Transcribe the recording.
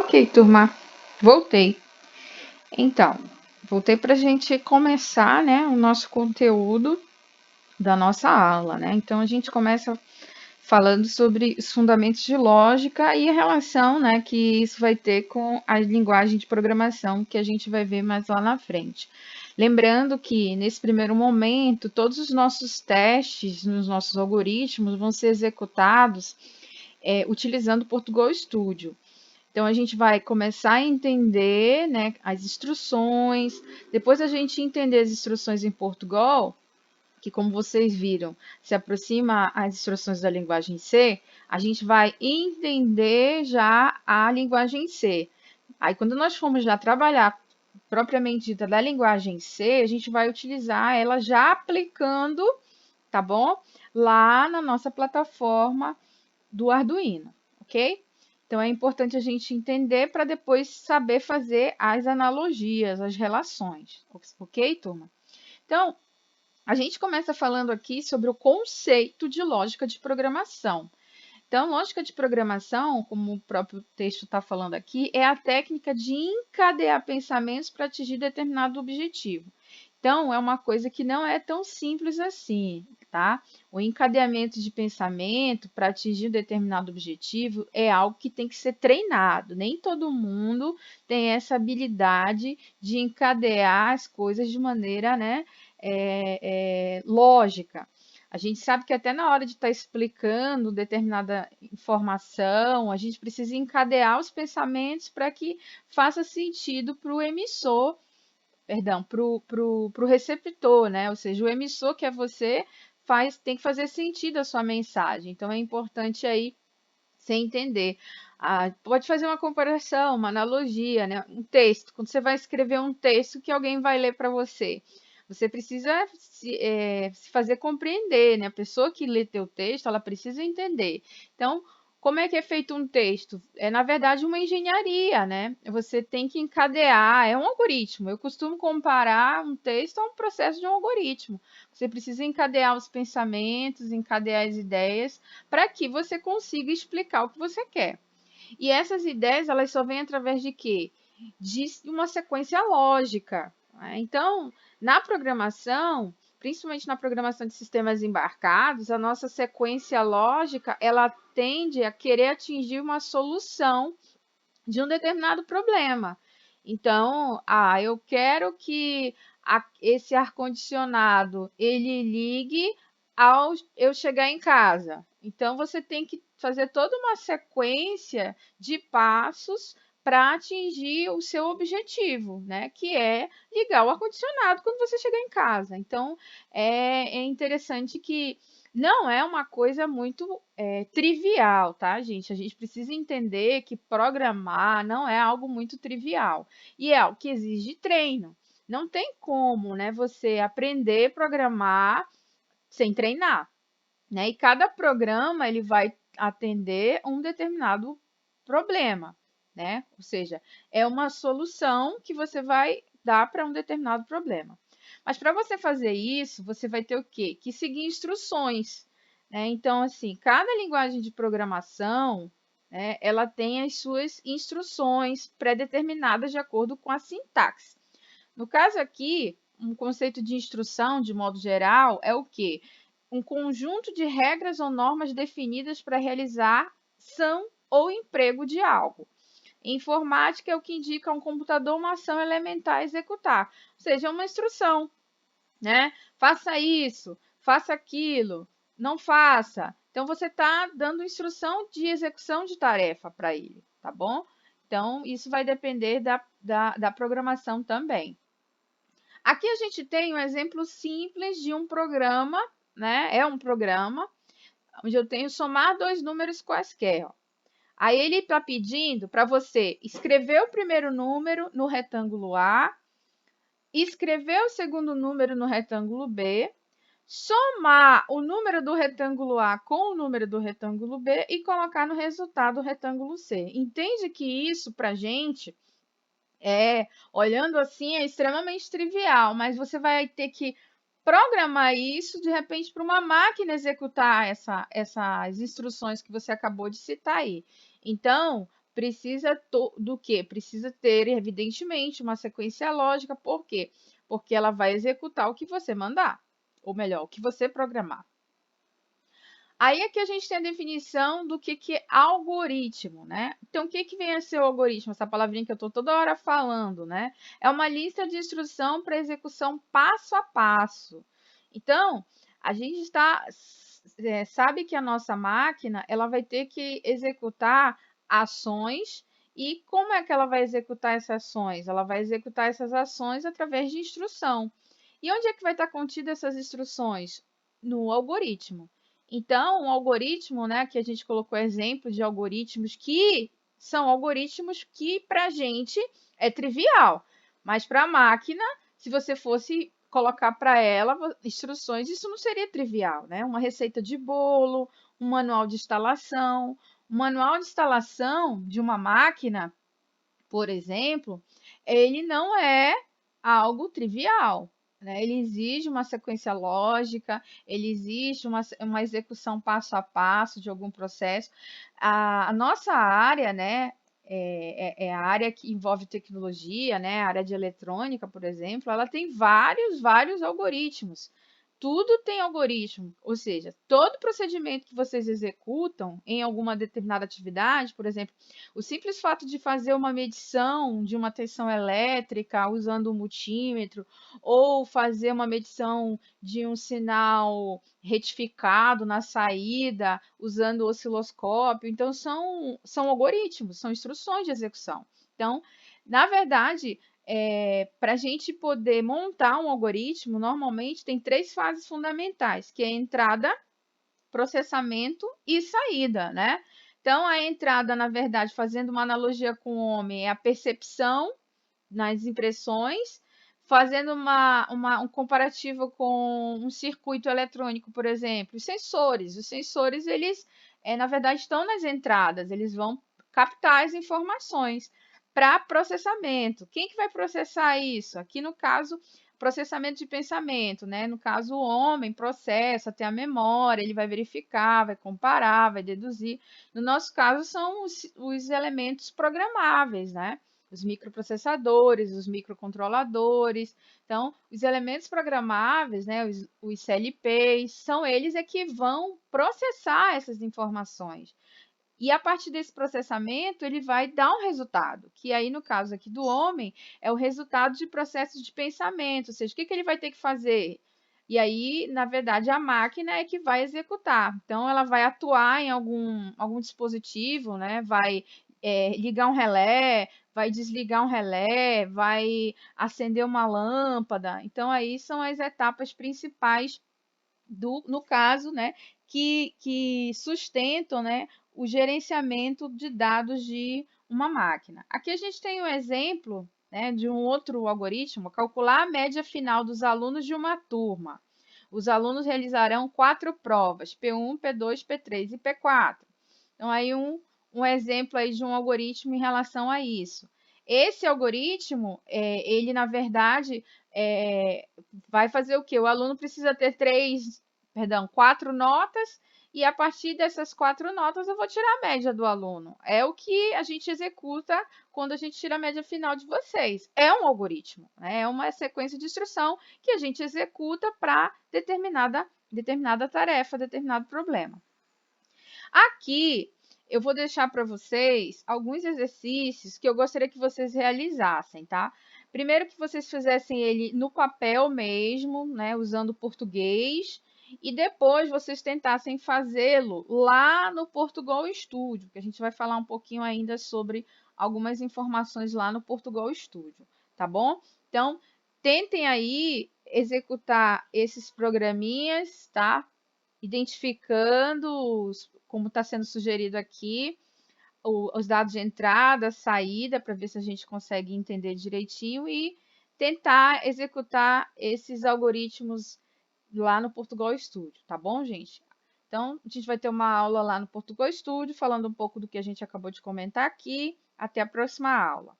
Ok, turma, voltei. Então, voltei para a gente começar, né, o nosso conteúdo da nossa aula, né? Então, a gente começa falando sobre os fundamentos de lógica e a relação, né, que isso vai ter com a linguagem de programação que a gente vai ver mais lá na frente. Lembrando que, nesse primeiro momento, todos os nossos testes nos nossos algoritmos vão ser executados utilizando o Portugal Studio. Então, a gente vai começar a entender, né, as instruções. Depois a gente entender as instruções em Portugal, que, como vocês viram, se aproxima às instruções da linguagem C, a gente vai entender já a linguagem C. Aí, quando nós formos já trabalhar propriamente dita da linguagem C, a gente vai utilizar ela já aplicando, tá bom? Lá na nossa plataforma do Arduino, ok? Então, é importante a gente entender para depois saber fazer as analogias, as relações, ok, turma? Então, a gente começa falando aqui sobre o conceito de lógica de programação. Então, lógica de programação, como o próprio texto está falando aqui, é a técnica de encadear pensamentos para atingir determinado objetivo. Então, é uma coisa que não é tão simples assim, tá? O encadeamento de pensamento para atingir um determinado objetivo é algo que tem que ser treinado. Nem todo mundo tem essa habilidade de encadear as coisas de maneira, né, lógica. A gente sabe que até na hora de estar explicando determinada informação, a gente precisa encadear os pensamentos para que faça sentido para o emissor, perdão, para o receptor, né? Ou seja, o emissor, que é você, tem que fazer sentido a sua mensagem. Então, é importante aí você entender. Pode fazer uma comparação, uma analogia, né? Um texto. Quando você vai escrever um texto que alguém vai ler para você, você precisa se fazer compreender, né? A pessoa que lê teu texto, ela precisa entender. Então, como é que é feito um texto? É, na verdade, uma engenharia, né? Você tem que encadear, é um algoritmo. Eu costumo comparar um texto a um processo de um algoritmo. Você precisa encadear os pensamentos, encadear as ideias, para que você consiga explicar o que você quer. E essas ideias, elas só vêm através de quê? De uma sequência lógica. Né? Então, na programação, principalmente na programação de sistemas embarcados, a nossa sequência lógica, ela tende a querer atingir uma solução de um determinado problema. Então, eu quero que esse ar-condicionado ele ligue ao eu chegar em casa. Então, você tem que fazer toda uma sequência de passos para atingir o seu objetivo, né? Que é ligar o ar-condicionado quando você chegar em casa. Então, é interessante que não é uma coisa muito trivial, tá, gente? A gente precisa entender que programar não é algo muito trivial e é algo que exige treino. Não tem como, né, você aprender a programar sem treinar, né? E cada programa ele vai atender um determinado problema, né? Ou seja, é uma solução que você vai dar para um determinado problema. Mas para você fazer isso, você vai ter o quê? Que seguir instruções, né? Então, assim, cada linguagem de programação, né, ela tem as suas instruções pré-determinadas de acordo com a sintaxe. No caso aqui, um conceito de instrução, de modo geral, é o quê? Um conjunto de regras ou normas definidas para realizar ação ou emprego de algo. Informática é o que indica a um computador uma ação elementar a executar, ou seja, é uma instrução, né? Faça isso, faça aquilo, não faça. Então, você está dando instrução de execução de tarefa para ele, tá bom? Então, isso vai depender da programação também. Aqui a gente tem um exemplo simples de um programa, né? É um programa onde eu tenho somar dois números quaisquer. Ó. Aí ele está pedindo para você escrever o primeiro número no retângulo A, escrever o segundo número no retângulo B, somar o número do retângulo A com o número do retângulo B e colocar no resultado o retângulo C. Entende que isso, para a gente, olhando assim, é extremamente trivial, mas você vai ter que programar isso, de repente, para uma máquina executar essas instruções que você acabou de citar aí. Então, precisa do quê? Precisa ter, evidentemente, uma sequência lógica. Por quê? Porque ela vai executar o que você mandar, ou melhor, o que você programar. Aí aqui a gente tem a definição do que é algoritmo, né? Então, o que vem a ser o algoritmo? Essa palavrinha que eu estou toda hora falando, né? É uma lista de instrução para execução passo a passo. Então, a gente sabe que a nossa máquina ela vai ter que executar ações. E como é que ela vai executar essas ações? Ela vai executar essas ações através de instrução. E onde é que vai estar contida essas instruções? No algoritmo. Então, um algoritmo, né, que a gente colocou exemplo de algoritmos que são algoritmos que para a gente é trivial, mas para a máquina, se você fosse colocar para ela instruções, isso não seria trivial, né? Uma receita de bolo, um manual de instalação. O manual de instalação de uma máquina, por exemplo, ele não é algo trivial, né? Ele exige uma sequência lógica, ele exige uma execução passo a passo de algum processo. A nossa área, né, é a área que envolve tecnologia, né? A área de eletrônica, por exemplo, ela tem vários algoritmos. Tudo tem algoritmo, ou seja, todo procedimento que vocês executam em alguma determinada atividade, por exemplo, o simples fato de fazer uma medição de uma tensão elétrica usando um multímetro, ou fazer uma medição de um sinal retificado na saída usando o osciloscópio, então são algoritmos, são instruções de execução. Então, na verdade, para a gente poder montar um algoritmo, normalmente tem três fases fundamentais, que é a entrada, processamento e saída, né? Então, a entrada, na verdade, fazendo uma analogia com o homem, é a percepção nas impressões, fazendo um comparativo com um circuito eletrônico, por exemplo, os sensores, eles, na verdade, estão nas entradas, eles vão captar as informações para processamento. Quem que vai processar isso? Aqui, no caso, processamento de pensamento, né? No caso, o homem processa, tem a memória, ele vai verificar, vai comparar, vai deduzir. No nosso caso, são os elementos programáveis, né? Os microprocessadores, os microcontroladores. Então, os elementos programáveis, né, os CLPs, são eles que vão processar essas informações. E a partir desse processamento, ele vai dar um resultado, que aí, no caso aqui do homem, é o resultado de processos de pensamento, ou seja, o que ele vai ter que fazer? E aí, na verdade, a máquina é que vai executar. Então, ela vai atuar em algum dispositivo, né? Vai ligar um relé, vai desligar um relé, vai acender uma lâmpada. Então, aí são as etapas principais no caso, né, que sustentam, né, o gerenciamento de dados de uma máquina. Aqui a gente tem um exemplo, né, de um outro algoritmo, calcular a média final dos alunos de uma turma. Os alunos realizarão 4 provas, P1, P2, P3 e P4. Então, aí um exemplo aí de um algoritmo em relação a isso. Esse algoritmo, ele, na verdade, vai fazer o quê? O aluno precisa ter quatro notas, e a partir dessas 4 notas eu vou tirar a média do aluno. É o que a gente executa quando a gente tira a média final de vocês. É um algoritmo, né? É uma sequência de instrução que a gente executa para determinada tarefa, determinado problema. Aqui eu vou deixar para vocês alguns exercícios que eu gostaria que vocês realizassem, tá? Primeiro que vocês fizessem ele no papel mesmo, né, usando português, e depois vocês tentassem fazê-lo lá no Portugal Studio, que a gente vai falar um pouquinho ainda sobre algumas informações lá no Portugal Studio, tá bom? Então, tentem aí executar esses programinhas, tá? Identificando, como está sendo sugerido aqui, os dados de entrada, saída, para ver se a gente consegue entender direitinho e tentar executar esses algoritmos lá no Portugal Studio, tá bom, gente? Então, a gente vai ter uma aula lá no Portugal Studio, falando um pouco do que a gente acabou de comentar aqui. Até a próxima aula.